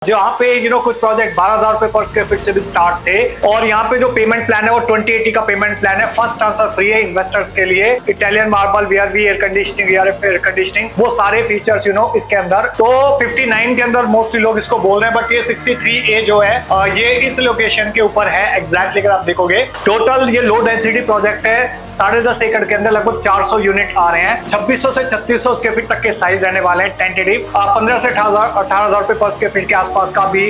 जहाँ पे कुछ प्रोजेक्ट 12,000 रुपए पर स्क्वायर फीट से भी स्टार्ट थे और यहाँ पे जो पेमेंट प्लान है वो 2080 का पेमेंट प्लान है। फर्स्ट आंसर फ्री है इन्वेस्टर्स के लिए। Italian marble, VRV air conditioning, air conditioning, वो सारे फीचर्स इसके अंदर। तो 59 के अंदर मोस्टली लोग इसको बोल रहे हैं, बट ये 63A जो है ये इस लोकेशन के ऊपर है एग्जैक्टली। अगर आप देखोगे टोटल ये लो डेंसिटी प्रोजेक्ट है। 10.5 एकड़ के अंदर लगभग 400 यूनिट आ रहे हैं। 2600 से 3600 स्क्वायर फीट तक के साइज रहने वाले हैं टेंटेटिव। 15 से 18,000 रुपए पर स्क्वायर फीट के पास का भी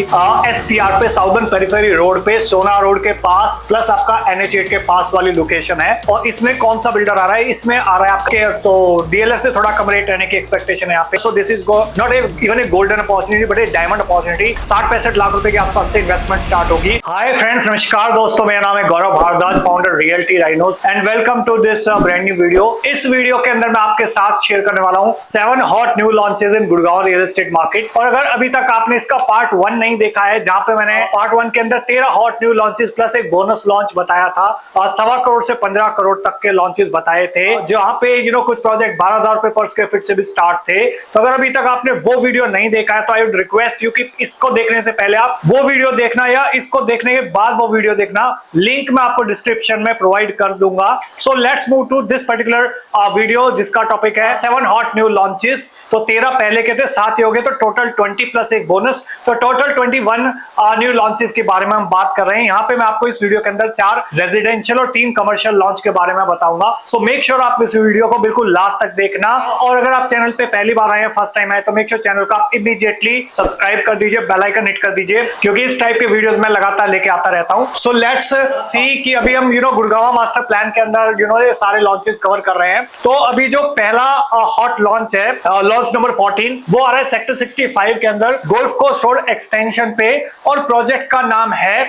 एसपीआर पे, साउदर्न पेरिफेरी रोड पे, सोना रोड के पास, प्लस आपका NH8 के पास वाली लोकेशन है। और इसमें कौन सा बिल्डर आ रहा है? इसमें आ रहा है आपके तो डीएलएफ से थोड़ा कम रेट रहने की एक्सपेक्टेशन है यहाँ पे। So this is not even a golden opportunity but A diamond opportunity. 60-65 lakh रुपए के आसपास से इन्वेस्टमेंट स्टार्ट होगी। हाय फ्रेंड्स, नमस्कार दोस्तों, मेरा नाम है Gaurav Bhardwaj, founder Realty Rhinos, and welcome to this brand new video. इस वीडियो के अंदर मैं आपके साथ शेयर करने वाला हूँ 7 हॉट न्यू लॉन्चेस इन गुड़गांव रियल एस्टेट मार्केट। और अगर अभी तक आपने इसका पार्ट 1 नहीं देखा है, जहां पे मैंने पार्ट 1 के अंदर 13 हॉट न्यू लॉन्चेस प्लस एक बोनस लॉन्च बताया था, 1.25 करोड़ से 15 करोड़ तक के लॉन्चेस बताए थे, जहां पे कुछ प्रोजेक्ट 12,000 रुपए पर स्क्वायर फीट से भी स्टार्ट थे। तो अगर अभी तक आपने वो वीडियो नहीं देखा है तो आई वुड रिक्वेस्ट यू कि इसको देखने से पहले आप वो वीडियो देखना, या इसको देखने के बाद वो वीडियो देखना। लिंक मैं आपको डिस्क्रिप्शन में प्रोवाइड कर दूंगा। So let's move to this particular video, जिसका टॉपिक है 7 हॉट न्यू लॉन्चेस। तो 13 पहले के थे, 7 ही हो गए, तो टोटल 20 प्लस एक बोनस, तो टोटल 21 न्यू लॉन्चेस के बारे में हम बात कर रहे हैं। यहाँ पे मैं आपको इस वीडियो के अंदर 4 रेजिडेंशियल और 3 कमर्शियल लॉन्च के बारे में बताऊंगा। सो मेक श्योर आप इस वीडियो को बिल्कुल लास्ट तक देखना। और अगर आप चैनल पे पहली बार आए हैं, फर्स्ट टाइम आए, तो मेक श्योर चैनल को आप इमीडिएटली सब्सक्राइब कर दीजिए, बेल आइकन हिट कर दीजिए, क्योंकि इस टाइप के वीडियोस मैं लगातार लेके आता रहता हूँ। सो लेट्स सी कि अभी हम गुड़गांव मास्टर प्लान के अंदर ये सारे लॉन्चेस कवर कर रहे हैं। तो अभी जो पहला हॉट लॉन्च है, लॉन्च नंबर 14, वो आ रहा है सेक्टर 65 के अंदर गोल्फ कोर्स रोड एक्सटेंशन पे, और प्रोजेक्ट का नाम है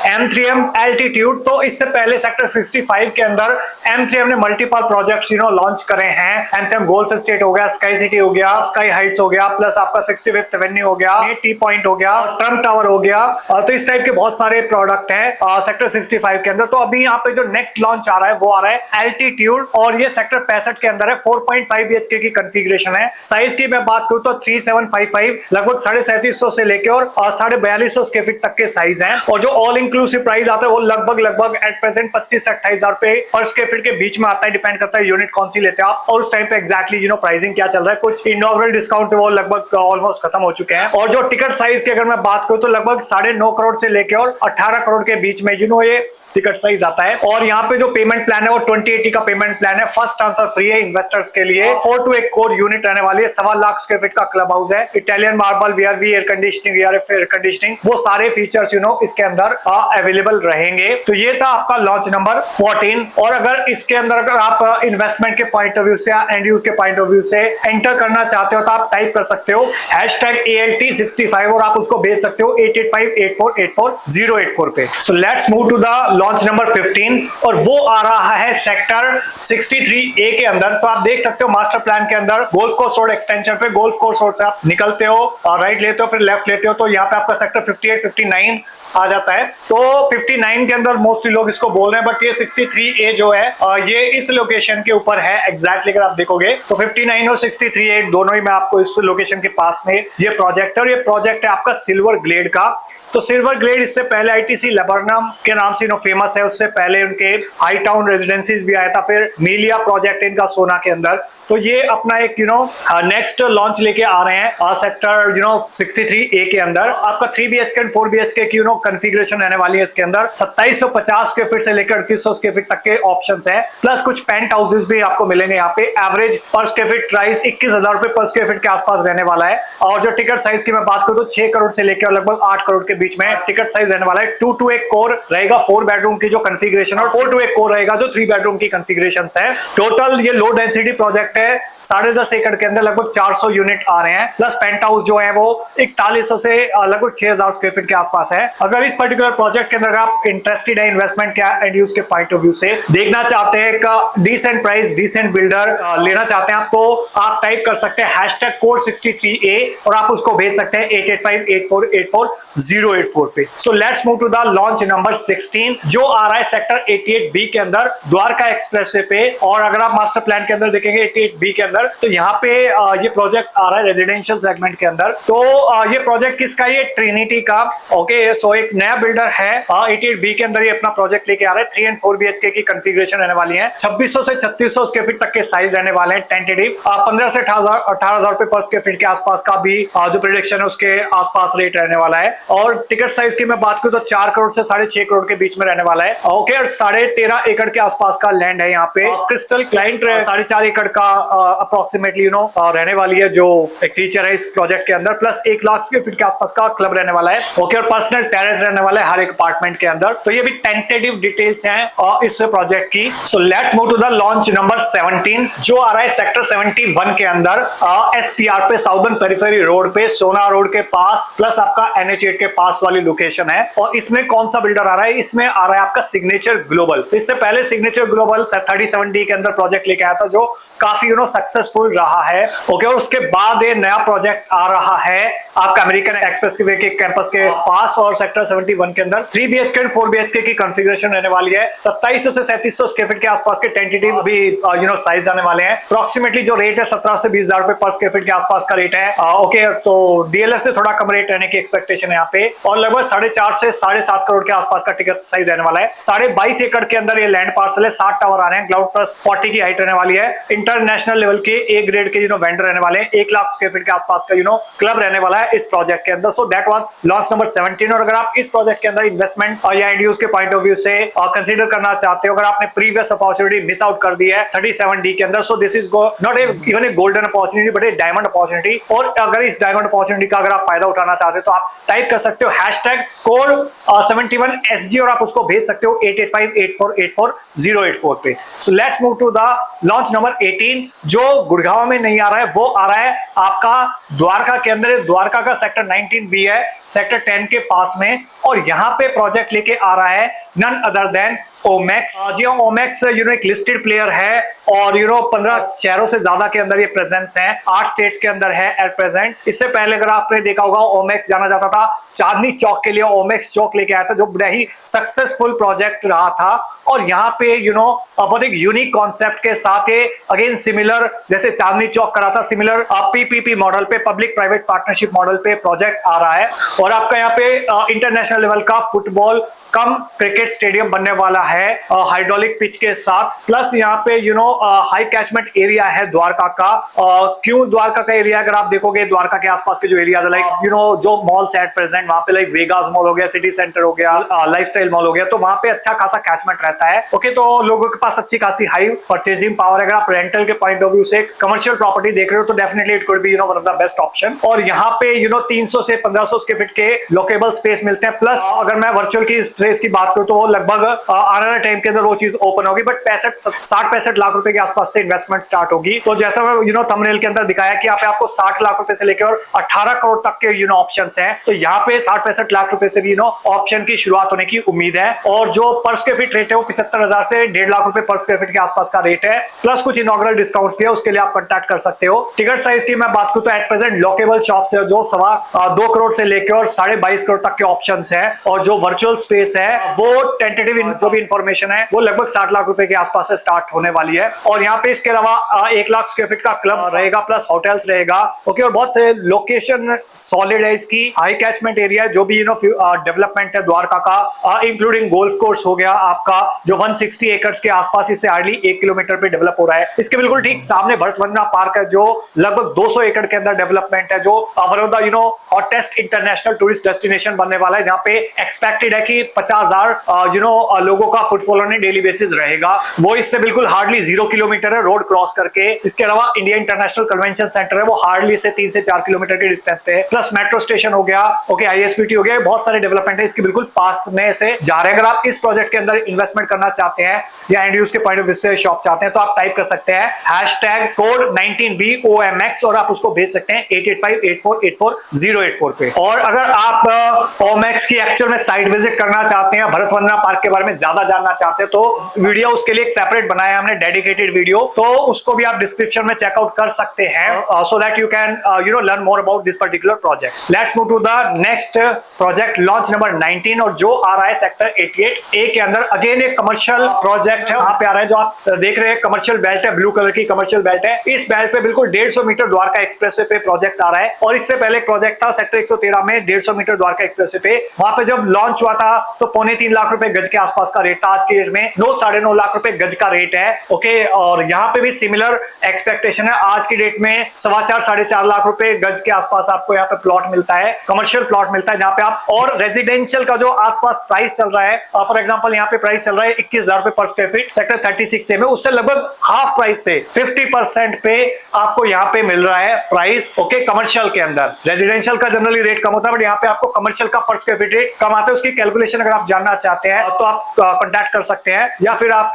M3M एल्टीट्यूड। तो इससे पहले सेक्टर 65 के अंदर M3M ने मल्टीपल प्रोजेक्ट्स लॉन्च करे हैं। M3M गोल्फ एस्टेट हो गया, स्काई सिटी हो गया, स्काई हाइट्स हो गया, प्लस आपका 65th एवेन्यू हो गया, टी पॉइंट हो गया, ट्रम्प टावर हो गया। तो इस टाइप के बहुत सारे प्रोडक्ट हैं सेक्टर 65 के अंदर। तो अभी यहाँ पे जो नेक्स्ट लॉन्च आ रहा है वो आ रहा है एल्टीट्यूड, और ये सेक्टर 65 के अंदर है। 4.5 BHK की कंफिग्रेशन है। साइज की मैं बात करूं तो 3755, लगभग 3750 से लेके और 4250 स्क्वायर फीट तक के साइज हैं। और जो ऑल इंक्लूसिव प्राइस आता है वो लगभग एट प्रेजेंट 25 से 28,000 रुपए पर स्क्वायर फीट के बीच में आता है। डिपेंड करता है यूनिट कौन सी लेते हैं आप और उस टाइम पे एक्जैक्टली प्राइसिंग क्या चल रहा है। कुछ इनॉग्रेल डिस्काउंट वो लगभग ऑलमोस्ट खत्म हो चुके हैं। और जो टिकट साइज की अगर मैं बात करूं तो लगभग 9.5 करोड़ से लेके और 18 करोड़ के बीच में ये टिकट साइज आता है। और यहाँ पे जो पेमेंट प्लान है वो 2080 का पेमेंट प्लान है। फर्स्ट आंसर फ्री है इन्वेस्टर्स के लिए। 4 to 1 कोर यूनिट रहने वाली है। 1.25 लाख स्क्वायर फीट का क्लब हाउस है। Italian marble, VRV air conditioning, air conditioning, वो सारे फीचर्स इसके अंदर अवेलेबल रहेंगे। तो ये था आपका लॉन्च नंबर 14। और अगर इसके अंदर अगर आप इन्वेस्टमेंट के पॉइंट ऑफ व्यू से या एंड यूज के पॉइंट ऑफ व्यू से एंटर करना चाहते हो तो आप टाइप कर सकते हो #ALT65 और आप उसको भेज सकते हो 8858484084 पे। So let's move to the launch number 15, और वो आ रहा है सेक्टर 63A के अंदर। तो आप देख सकते हो मास्टर प्लान के अंदर गोल्फ कोर्स रोड एक्सटेंशन पे, गोल्फ कोर्स रोड से आप निकलते हो और राइट लेते हो, फिर लेफ्ट लेते हो, तो यहाँ पे आपका सेक्टर 58, 59 आ जाता है। तो 59 के अंदर मोस्टली लोग इसको बोल रहे हैं, बट ये 63A जो है ये इस लोकेशन के ऊपर है एग्जैक्टली। अगर आप देखोगे तो 59 और 63A दोनों ही मैं आपको इस लोकेशन के पास में ये प्रोजेक्ट है। और ये प्रोजेक्ट है आपका सिल्वर ग्लेड का। तो सिल्वर ग्लेड इससे पहले ITC लबरनम के नाम से फेमस है। उससे पहले उनके हाई टाउन रेजिडेंसीज भी आया था, फिर मीलिया प्रोजेक्ट इनका सोना के अंदर। तो ये अपना एक नेक्स्ट लॉन्च लेके आ रहे हैं सेक्टर 63A के अंदर। आपका 3 BHK एंड 4 BHK की कॉन्फ़िगरेशन रहने वाली है इसके अंदर। 2750 स्क्वायर फीट से लेकर 3800 स्क्वायर फीट तक के ऑप्शंस हैं, प्लस कुछ पेंट हाउसेस भी आपको मिलेंगे यहाँ पे। एवरेज पर स्क्वायर फीट प्राइस 21,000 रुपए पर स्क्वायर फीट के आसपास रहने वाला है। और जो टिकट साइज की मैं बात करूँ तो 6 करोड़ से लेकर लगभग 8 करोड़ के बीच में टिकट साइज रहने वाला है। 2 to 1 कोर रहेगा 4 बेडरूम की जो कॉन्फ़िगरेशन, और 4 to 1 कोर रहेगा जो 3 बेडरूम की कॉन्फ़िगरेशन है। टोटल ये लो डेंसिटी प्रोजेक्ट है। 10.5 एकड़ के अंदर लगभग 400 यूनिट आ रहे हैं, प्लस पेंट हाउस जो है वो 4100 से लगभग 6000 स्क्वायर फीट के आसपास है। अगर इस पर्टिकुलर प्रोजेक्ट के अंदर आप इंटरेस्टेड है इन्वेस्टमेंट क्या एंड यूज के पॉइंट ऑफ व्यू से देखना चाहते हैं, एक डिसेंट प्राइस, डिसेंट बिल्डर लेना चाहते हैं आप, तो आप टाइप कर सकते हैं #CORE63A और आप उसको भेज सकते हैं 8858484084 पे। So let's move to the launch number 16 जो आ रहा है सेक्टर 88B के अंदर द्वारका एक्सप्रेसवे पे। और अगर आप मास्टर प्लान के अंदर देखेंगे 28B के अंदर। तो यहाँ पे ये प्रोजेक्ट आ रहा है रेजिडेंशियल सेगमेंट के अंदर। तो ये प्रोजेक्ट किसका, ये ट्रिनिटी का। ओके, सो एक नया बिल्डर है 88B के अंदर ये अपना प्रोजेक्ट लेके आ रहा है। 3 and 4 BHK की कंफिग्रेशन रहने वाली है। 2600 से 3600 स्क्वायर फीट तक के साइज रहने वाले हैं टेंटेटिव। 15 से 18,000 रुपए पर स्क्वायर फीट के आसपास का भी जो प्रेडिक्शन है उसके आसपास रेट रहने वाला है। और टिकट साइज की मैं बात करूं तो 4 करोड़ से 6.5 करोड़ के बीच में रहने वाला है। ओके, और 13.5 एकड़ के आसपास का लैंड है यहाँ पे। क्रिस्टल क्लाइंट 4.5 एकड़ का अप्रोक्सीमेटली रहने वाली है, जो एक फीचर है इस प्रोजेक्ट के अंदर। प्लस 1 लाख स्क्वायर फीट के आसपास का क्लब रहने वाला है। ओके, और पर्सनल टेरेस रहने वाला है हर एक अपार्टमेंट के अंदर। तो ये भी टेंटेटिव डिटेल्स हैं इस प्रोजेक्ट की। So let's move to the launch number 17 जो आ रहा है सेक्टर 71 के अंदर SPR पे, साउदर्न पेरिफेरी रोड पे, सोना रोड के पास, प्लस आपका NH8 के पास वाली लोकेशन है। और इसमें कौन सा बिल्डर आ रहा है, इसमें आ रहा है आपका सिग्नेचर ग्लोबल। इससे पहले सिग्नेचर ग्लोबल 37D के अंदर प्रोजेक्ट लेके आया था जो काफी सक्सेसफुल रहा है। ओके, और उसके बाद ये नया प्रोजेक्ट आ रहा है आपका अमेरिकन एक्सप्रेस वे के कैंपस के पास और सेक्टर 71 के अंदर। 3 BHK और 4 BHK की कॉन्फ़िगरेशन रहने वाली है। 2700 से 3700 स्क्वायर फीट के आसपास के टेंटेटिव भी साइज आने वाले हैं। अप्रोक्सीमेटली जो रेट है 17 से 20,000 रुपए पर स्क्वायर फीट के आसपास का रेट है। ओके, तो DLF से थोड़ा कम रेट रहने की एक्सपेक्टेशन है यहाँ पे। और लगभग 4.5 से 7.5 करोड़ के आसपास का टिकट साइज रहने वाला है। 22.5 एकड़ के अंदर ये लैंड पार्सल है। 7 टावर आ रहे हैं, ग्राउंड प्लस 40 की हाइट रहने वाली है। इंटरनेशनल लेवल के A ग्रेड के वेंडर रहने वाले हैं। 1 लाख स्क्वायर फीट के आसपास का क्लब रहने वाला है इस प्रोजेक्ट के अंदर। So that was launch number 17। और अगर आप इस प्रोजेक्ट के अंदर इन्वेस्टमेंट या इंड्यूस के पॉइंट ऑफ व्यू से कंसीडर करना चाहते हो, अगर आपने प्रीवियस अपॉर्चुनिटी मिस आउट कर दी है 37D के अंदर, so this is not even a golden opportunity but A diamond opportunity. और अगर इस डायमंड अपॉर्चुनिटी का अगर आप फायदा उठाना चाहते हो तो आप टाइप कर सकते हो #कोड 71SG और आप उसको भेज सकते हो 8858484084 पे। So let's move to the launch number 18 जो गुड़गांव में नहीं आ रहा है, वो आ रहा है आपका द्वारका के अंदर। द्वारका का सेक्टर 19B है, सेक्टर 10 के पास में। और यहाँ पे प्रोजेक्ट लेके आ रहा है नन अदर देन ओमेक्स। जी हाँ, ओमेक्स एक लिस्टेड प्लेयर है और 15 शहरों से ज्यादा के अंदर ये प्रेजेंस है। 8 स्टेट्स के अंदर है एट प्रेजेंट। इससे पहले अगर आपने देखा होगा ओमेक्स जाना जाता था चांदनी चौक के लिए, ओमेक्स चौक लेके आया था जो बड़ा ही सक्सेसफुल प्रोजेक्ट रहा था। और यहाँ पे बहुत एक यूनिक कॉन्सेप्ट के साथ अगेन सिमिलर जैसे चांदनी चौक करा था, सिमिलर PPP मॉडल पे, पब्लिक प्राइवेट पार्टनरशिप मॉडल पे प्रोजेक्ट आ रहा है। और आपका यहाँ पे इंटरनेशनल लेवल का फुटबॉल कम क्रिकेट स्टेडियम बनने वाला है हाइड्रोलिक पिच के साथ। प्लस यहाँ पे हाई कैचमेंट एरिया है द्वारका का। क्यों द्वारका का एरिया, अगर आप देखोगे द्वारका के आसपास के जो एरिया लाइक जो मॉल्स एट प्रेजेंट वहां पे लाइक वेगास मॉल हो गया, सिटी सेंटर हो गया, लाइफस्टाइल मॉल हो गया, तो वहां पे अच्छा खासा कैचमेंट रहता है। ओके, तो लोगों के पास अच्छी खासी हाई परचेजिंग पावर है। अगर आप रेंटल के पॉइंट ऑफ व्यू से कमर्शियल प्रॉपर्टी देख रहे हो तो definitely it could be one of the best option. और यहाँ पे 300 से 1500 स्क्वायर फीट के लोकेबल स्पेस मिलते हैं। प्लस अगर मैं वर्चुअल की स्पेस की बात करूं तो लगभग आने वाले टाइम के अंदर वो चीज ओपन होगी, बट 65 लाख रुपए के आसपास से इन्वेस्टमेंट स्टार्ट होगी। तो जैसा मैं थंबनेल के अंदर दिखाया कि यहाँ पे आपको 60 लाख रुपए से लेकर 18 करोड़ तक के ऑप्शंस हैं। तो यहाँ पे 60-65 लाख रुपए से भी ऑप्शन की शुरुआत होने की उम्मीद है। और जो पर स्क्वायर फीट रेट है वो 75,000 से 1.5 लाख रुपए पर स्क्वायर फीट के आसपास का रेट है। प्लस कुछ इनॉग्रल डिस्काउंट्स भी है, उसके लिए आप कॉन्टैक्ट कर सकते हो। टिकट साइज की मैं बात करूं तो एट प्रेजेंट लॉकेबल शॉप्स है जो 2 करोड़ से लेकर 22.5 करोड़ तक के ऑप्शंस है। और जो वर्चुअल स्पेस है वो टेंटेटिव जो भी इंफॉर्मेशन है वो लगभग 60 लाख रुपए के आसपास से स्टार्ट होने वाली है। और यहाँ पे इसके अलावा 1 लाख स्क्वायर फीट का क्लब रहेगा, प्लस होटल्स रहेगा। ओके, और बहुत लोकेशन सॉलिड है इसकी, हाई कैचमेंट एरिया है। जो भी डेवलपमेंट है द्वारका का, इंक्लूडिंग गोल्फ कोर्स हो गया आपका जो 160 एकर्स के आसपास, इससे हार्डली 1 किलोमीटर पे डेवलप हो रहा है। इसके बिल्कुल ठीक सामने भरत वंदना पार्क है जो लगभग 200 एकड़ के अंदर डेवलपमेंट है, जो one of the hottest international tourist destination बनने वाला है, जहाँ पे एक्सपेक्टेड है कि 50,000 लोगों का फुटफॉल ऑन डेली बेसिस रहेगा। वो इससे बिल्कुल हार्डली 0 किलोमीटर है रोड क्रॉस करके। इसके अलावा इंडिया इंटरनेशनल कन्वेंशन सेंटर है वो हार्डली से 3 से 4 किलोमीटर के डिस्टेंस पे है। प्लस मेट्रो स्टेशन हो गया, ओके, ISPT हो गया, बहुत सारे डेवलपमेंट है इसके बिल्कुल पास में से जा रहे हैं। अगर आप इस प्रोजेक्ट के अंदर इन्वेस्टमेंट करना चाहते हैं या इंड्यूस के पॉइंट ऑफ व्यू से शॉप चाहते हैं तो आप टाइप कर सकते हैं #कोड 19BOMX और आप उसको भेज सकते हैं 8858484084 पे। और अगर आप ओमेक्स की एक्चुअल में साइट विजिट करना चाहते हैं, भरत वंदना पार्क के बारे में ज्यादा जानना चाहते हैं, तो वीडियो उसके लिए एक सेपरेट बनाया है हमने, डेडिकेटेड वीडियो, तो उसको भी आप डिस्क्रिप्शन में चेकआउट कर सकते हैं, so that you can learn more about this particular project. Let's move to the next project, launch number 19, और जो आ रहा है सेक्टर 88A के अंदर। अगेन एक कमर्शियल प्रोजेक्ट है, वहां पे आ रहा है जो आप देख रहे हैं, कमर्शियल बेल्ट है, ब्लू कलर की कमर्शियल बेल्ट है। इस बेल्ट पे बिल्कुल 150 मीटर द्वारका एक्सप्रेसवे पे प्रोजेक्ट आ रहा है, और इससे पहले एक प्रोजेक्ट था सेक्टर 113 में 150 मीटर द्वारका एक्सप्रेसवे पे। वहां पे जब लॉन्च हुआ था तो 3.25 लाख रुपए गज के आसपास का रेट था, आज के डेट में 9-9.5 लाख रुपए गज का रेट है। ओके, और यहाँ पे भी सिमिलर एक्सपेक्टेशन है, आज की डेट में 4.25-4.5 लाख रुपए गज के आसपास आपको यहाँ पे प्लॉट मिलता है, कमर्शियल प्लॉट मिलता है, जहाँ पे आप, और रेजिडेंशियल का जो आसपास प्राइस चल रहा है, फॉर एग्जांपल यहाँ पे प्राइस चल रहा है 21,000 रुपए पर स्क्वायर फीट सेक्टर 36A में, उससे लगभग हाफ प्राइस पे 50% पे आपको यहाँ पे मिल रहा है प्राइस। ओके, कमर्शियल के अंदर रेजिडेंशियल का जनरली रेट कम होता है, बट यहाँ पे आपको कमर्शियल का पर स्क्वायर फीट रेट कम आता है। उसकी कैलकुलेशन अगर आप जानना चाहते हैं तो आप कॉन्टैक्ट कर सकते हैं, या फिर आप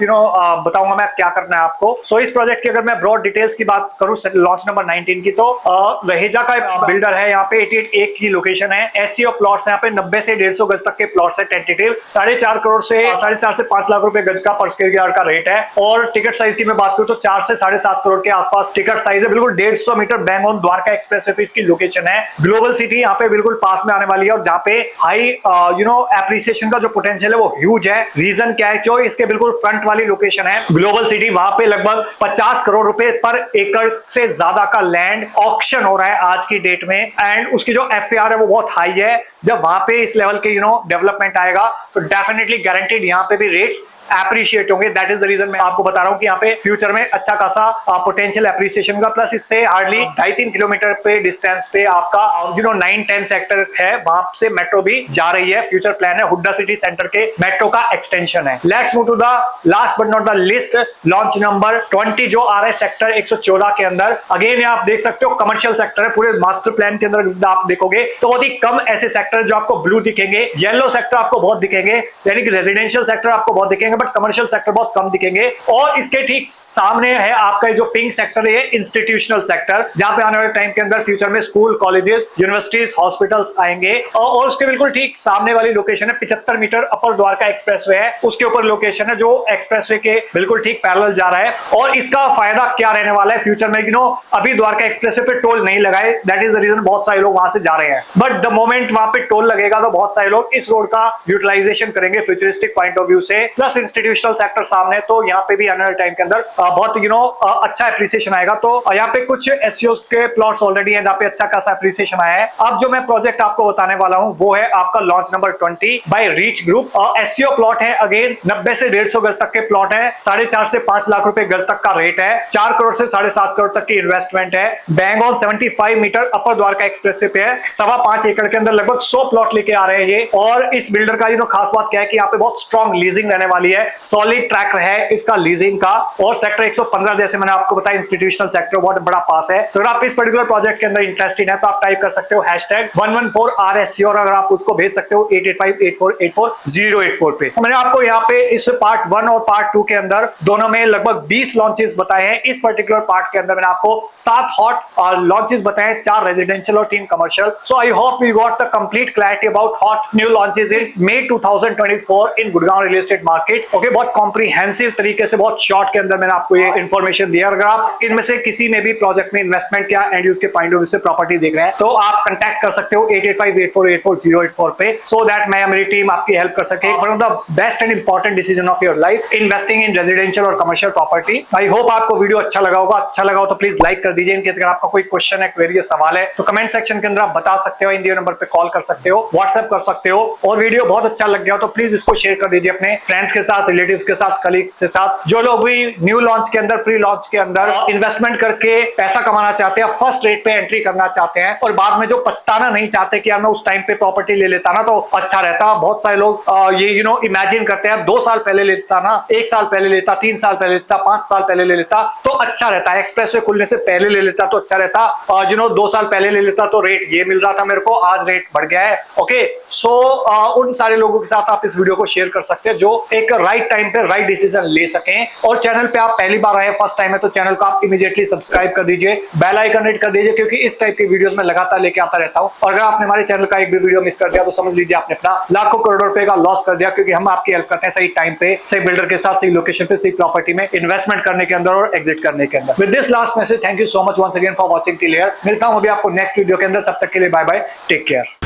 बताऊंगा मैं क्या करना है आपको। सो इस प्रोजेक्ट की अगर मैं ब्रॉड डिटेल्स की बात करूं लॉन्च नंबर 19 की, तो रहेजा का बिल्डर है, यहाँ पे 88A की लोकेशन है, एससीओ प्लॉट्स यहाँ पे 90 से 150 गज तक के प्लॉट्स है, टेंटेटिव 4.5 करोड़ से 4.5 से 5 लाख रुपए गज का पर स्क्वायर यार्ड का रेट है। और टिकट साइज की मैं बात करूं तो 4 से 7.5 करोड़ के आसपास टिकट साइज है, बिल्कुल 150 metre bang on Dwarka expressway पे इसकी लोकेशन है। ग्लोबल सिटी यहाँ पे बिल्कुल पास में आने वाली है, और जहाँ पे हाई एप्रिसिएशन का जो पोटेंशियल है वो ह्यूज है। रीजन क्या है, जो इसके बिल्कुल फ्रंट वाली लोकेशन है ग्लोबल सिटी, वहां पे लगभग 50 करोड़ रुपए पर एकड़ से ज्यादा का लैंड ऑक्शन हो रहा है आज की डेट में, एंड उसकी जो एफआर है वो बहुत हाई है। जब वहां पे इस लेवल के डेवलपमेंट आएगा तो डेफिनेटली गारंटीड यहाँ पे भी रेट्स एप्रिशिएट होंगे। दैट इज द रीजन मैं आपको बता रहा हूं कि यहाँ पे फ्यूचर में अच्छा खासा पोटेंशियल एप्रिसिएशन का, प्लस इससे हार्डली 2.5-3 किलोमीटर पे डिस्टेंस पे आपका 9-10 सेक्टर है, वहां से मेट्रो भी जा रही है। फ्यूचर प्लान है, हुड्डा सिटी सेंटर के मेट्रो का एक्सटेंशन है। Let's move to the last but not the least, launch number 20 जो आ रहा है सेक्टर 114 के अंदर। अगेन आप देख सकते हो कमर्शियल सेक्टर है, पूरे मास्टर प्लान के अंदर आप देखोगे तो बहुत ही कम ऐसे सेक्टर जो आपको ब्लू दिखेंगे, येलो सेक्टर आपको बहुत दिखेंगे, यानी कि रेजिडेंशियल सेक्टर आपको बहुत दिखेंगे, बट कमर्शियल सेक्टर बहुत कम दिखेंगे। और इसके ठीक सामने है आपका जो पिंक सेक्टर है, इंस्टीट्यूशनल सेक्टर, जहां पे आने वाले टाइम के अंदर फ्यूचर में स्कूल, कॉलेजेस, यूनिवर्सिटीज, हॉस्पिटल्स आएंगे। और उसके बिल्कुल ठीक सामने वाली लोकेशन है 75 मीटर अपर द्वारका एक्सप्रेसवे है, उसके ऊपर लोकेशन है जो एक्सप्रेसवे के बिल्कुल ठीक पैरेलल जा रहा है। और इसका फायदा क्या रहने वाला है फ्यूचर में, अभी द्वारका एक्सप्रेसवे पे टोल नहीं लगाए, दैट इज द रीजन बहुत सारे लोग वहां से जा रहे हैं, बट द मोमेंट वहां पे टोल लगेगा तो बहुत सारे लोग इस रोड का यूटिलाइजेशन करेंगे फ्यूचरिस्टिक पॉइंट ऑफ व्यू से। प्लस इंस्टीट्यूशनल सेक्टर सामने, तो यहाँ पे भी आने वाले टाइम के अंदर बहुत अच्छा एप्रिसिएशन आएगा। तो यहाँ पे कुछ एससीओ के प्लॉट्स ऑलरेडी हैं जहाँ पे अच्छा खासा एप्रिसिएशन आया है। अब जो मैं प्रोजेक्ट आपको बताने वाला हूँ वो है आपका launch number 20 by reach group. SCO plot है, अगेन 90 से 150 गज तक के प्लॉट है, 4.5 से 5 लाख रुपए गज तक का रेट है, 4 करोड़ से 7.5 करोड़ तक की इन्वेस्टमेंट है। Bang on 75 metre upper Dwarka expressway पे है, 5.25 एकड़ के अंदर लगभग 100 प्लॉट लेके आ रहे हैं ये। और इस बिल्डर का खास बात क्या है कि यहाँ पे बहुत स्ट्रॉन्ग लीजिंग रहने वाली है, सॉलिड ट्रैक है इसका लीजिंग का। और सेक्टर 115 जैसे मैंने आपको बताया इंस्टीट्यूशनल सेक्टर बहुत बड़ा पास है। तो अगर आप इस पर्टिकुलर प्रोजेक्ट के अंदर इंटरेस्टेड है तो आप टाइप कर सकते हो #114RSC, और अगर आप उसको भेज सकते हो 8858484084 पे। तो मैंने आपको यहाँ पे इस पार्ट 1 और पार्ट 2 के अंदर दोनों में लगभग 20 लॉन्चेस बताए हैं। इस पर्टिकुलर पार्ट के अंदर मैंने आपको 7 हॉट लॉन्चेस बताए हैं, 4 रेजिडेंशियल और 3 commercial. So I hope you got the complete clarity about hot new launches in May 2024 in Gurgaon real estate market. Okay, बहुत कॉम्प्रिहेंसिव तरीके से, बहुत शॉर्ट के अंदर मैंने आपको ये इन्फॉर्मेशन दिया। अगर आप इनमें से किसी में भी प्रोजेक्ट में इन्वेस्टमेंट या एंड यूज के पॉइंट ऑफ व्यू से प्रॉपर्टी देख रहे हैं तो आप कांटेक्ट कर सकते हो 8858484084 पे, सो दैट मैं मेरी टीम आपकी हेल्प कर सके। One of the best and important decision of your life, investing in residential और कमर्शियल प्रॉपर्टी। आई होप आपको वीडियो अच्छा लगा होगा। अच्छा लगा हो तो प्लीज लाइक कर दीजिए। इनकेस अगर आपका कोई क्वेश्चन है, क्वेरी है, सवाल है तो कमेंट सेक्शन के अंदर आप बता सकते हो। इन दिए नंबर पे कॉल कर सकते हो, व्हाट्सएप कर सकते हो। और वीडियो बहुत अच्छा लग गया हो तो प्लीज इसको शेयर कर दीजिए अपने फ्रेंड्स के साथ, रिलेटिव्स के साथ, कलीग्स के साथ, जो लोग भी न्यू लॉन्च के अंदर, प्री लॉन्च के अंदर इन्वेस्टमेंट करके पैसा कमाना चाहते हैं, फर्स्ट रेट पे एंट्री करना चाहते हैं और बाद में जो पछताना नहीं चाहते कि यार मैं उस टाइम पे प्रॉपर्टी ले लेता ना तो अच्छा रहता। बहुत सारे लोग ये इमेजिन करते हैं 2 साल पहले लेता ना, 1 साल पहले लेता, 3 साल पहले लेता, 5 साल पहले ले लेता तो अच्छा रहता है, एक्सप्रेसवे खुलने से पहले ले लेता तो अच्छा रहता, और 2 साल पहले ले लेता तो रेट ये मिल रहा था मेरे को, आज रेट बढ़ गया है। ओके, सो उन सारे लोगों के साथ आप इस वीडियो को शेयर कर सकते हैं जो एक राइट टाइम पे राइट डिसीजन ले सकें। और चैनल पे आप पहली बार आए, फर्स्ट टाइम है, तो चैनल को आप इमीडिएटली सब्सक्राइब कर दीजिए, बेल आइकन हिट कर दीजिए, क्योंकि इस टाइप की वीडियोस में लगातार लेके आता रहता हूं। और अगर आपने हमारे चैनल का एक भी वीडियो मिस कर दिया तो समझ लीजिए आपने अपना लाखों करोड़ों रुपए का लॉस कर दिया, क्योंकि हम आपकी हेल्प करते हैं सही टाइम पे, सही बिल्डर के साथ, सही लोकेशन पे, सही प्रॉपर्टी में इन्वेस्टमेंट करने के अंदर और एग्जिट करने के अंदर। With this last message, thank you so much once again for watching till here. मिलता हूं अभी आपको नेक्स्ट वीडियो के अंदर, तब तक के लिए बाय बाय, टेक केयर।